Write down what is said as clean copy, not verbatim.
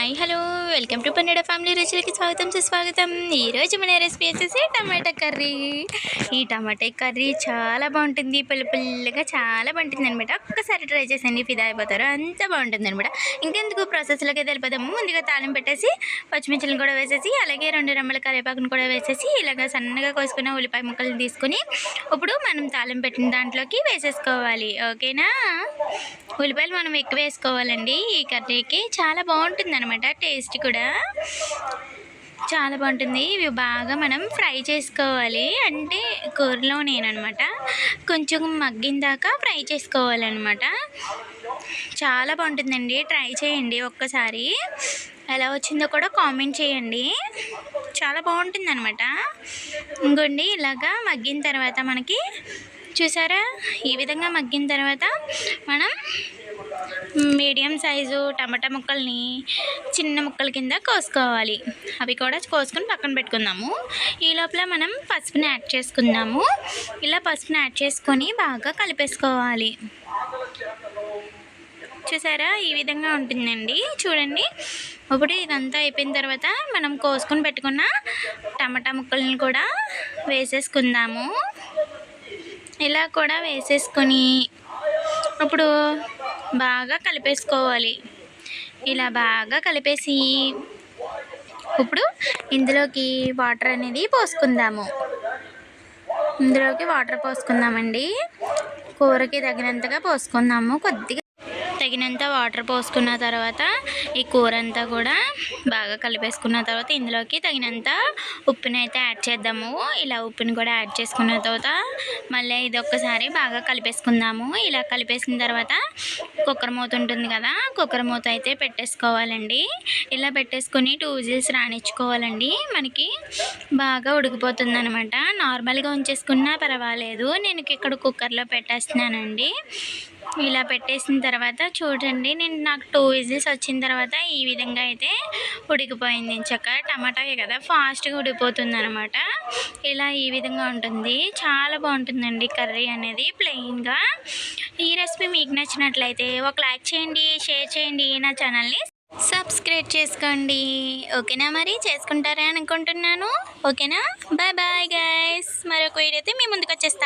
Hi hello welcome to పన్నెడ family రుచులకి స్వాగతం సుస్వాగతం. ఈరోజు మన రెసిపీ వచ్చేసి టమాటా కర్రీ. ఈ టమాటా కర్రీ చాలా బాగుంటుంది, పుల్లగా చాలా బాగుంటుంది అనమాట. ఒక్కసారి ట్రై చేసండి, ఫిదా అయిపోతారు, అంత బాగుంటుంది అనమాట. ఇంకెందుకు ప్రాసెస్లోకి తెలిపదాము. ముందుగా తాలింపు పెట్టేసి పచ్చిమిర్చిలను కూడా వేసేసి, అలాగే 2 రెమ్మల కరివేపాకును కూడా వేసేసి, ఇలాగ సన్నగా కోసుకున్న ఉల్లిపాయ ముక్కలను తీసుకుని ఇప్పుడు మనం తాలింపు పెట్టిన దాంట్లోకి వేసేసుకోవాలి. ఓకేనా, ఉల్లిపాయలు మనం ఎక్కువ వేసుకోవాలండి. ఈ కర్రీకి చాలా బాగుంటుంది అనమాట, టేస్ట్ కూడా చాలా బాగుంటుంది. ఇవి బాగా మనం ఫ్రై చేసుకోవాలి, అంటే కూరలో నేనమాట కొంచెం మగ్గిన దాకా ఫ్రై చేసుకోవాలన్నమాట. చాలా బాగుంటుందండి, ట్రై చేయండి ఒక్కసారి. ఎలా వచ్చిందో కూడా కామెంట్ చేయండి, చాలా బాగుంటుంది అనమాట. ఇంకోండి ఇలాగా మగ్గిన తర్వాత మనకి చూసారా, ఈ విధంగా మగ్గిన తర్వాత మనం మీడియం సైజు టమాటా ముక్కల్ని చిన్న ముక్కల కింద కోసుకోవాలి. అవి కూడా కోసుకొని పక్కన పెట్టుకుందాము. ఈ లోపల మనం పసుపుని యాడ్ చేసుకుందాము. ఇలా పసుపుని యాడ్ చేసుకొని బాగా కలిపేసుకోవాలి. చూసారా, ఈ విధంగా ఉంటుందండి, చూడండి. ఇప్పుడు ఇదంతా అయిపోయిన తర్వాత మనం కోసుకొని పెట్టుకున్న టమాటా ముక్కల్ని కూడా వేసేసుకుందాము. ఇలా కూడా వేసేసుకొని ఇప్పుడు బాగా కలిపేసుకోవాలి. ఇలా బాగా కలిపేసి ఇప్పుడు ఇందులోకి వాటర్ అనేది పోసుకుందాము. ఇందులోకి వాటర్ పోసుకుందామండి. కూరకి తగినంతగా పోసుకుందాము. కొద్దిగా తగినంత వాటర్ పోసుకున్న తర్వాత ఈ కూర అంతా కూడా బాగా కలిపేసుకున్న తర్వాత ఇందులోకి తగినంత ఉప్పుని అయితే యాడ్ చేద్దాము. ఇలా ఉప్పుని కూడా యాడ్ చేసుకున్న తర్వాత మళ్ళీ ఇది ఒక్కసారి బాగా కలిపేసుకుందాము. ఇలా కలిపేసిన తర్వాత కుక్కర్ మూత ఉంటుంది కదా, కుక్కర్ మూత అయితే పెట్టేసుకోవాలండి. ఇలా పెట్టేసుకొని 2 విజిల్స్ రానిచ్చుకోవాలండి. మనకి బాగా ఉడికిపోతుంది అనమాట. నార్మల్గా ఉంచేసుకున్నా పర్వాలేదు, నేను ఇక్కడ కుక్కర్లో పెట్టేస్తున్నానండి. ఇలా పెట్టేసిన తర్వాత చూడండి, నాకు 2 విజిల్స్ వచ్చిన తర్వాత ఈ విధంగా అయితే ఉడికిపోయింది. చక్కగా టమాటాయే కదా, ఫాస్ట్గా ఉడికిపోతుంది అనమాట. ఇలా ఈ విధంగా ఉంటుంది, చాలా బాగుంటుందండి కర్రీ అనేది ప్లెయిన్గా. ఈ రెసిపీ మీకు నచ్చినట్లయితే ఒక లైక్ చేయండి, షేర్ చేయండి, నా ఛానల్ని సబ్స్క్రైబ్ చేసుకోండి. ఓకేనా, మరి చేసుకుంటారా అనుకుంటున్నాను. ఓకేనా, బాయ్ బాయ్ గైస్. మరొక వీడియో అయితే మీ ముందుకు వచ్చేస్తా.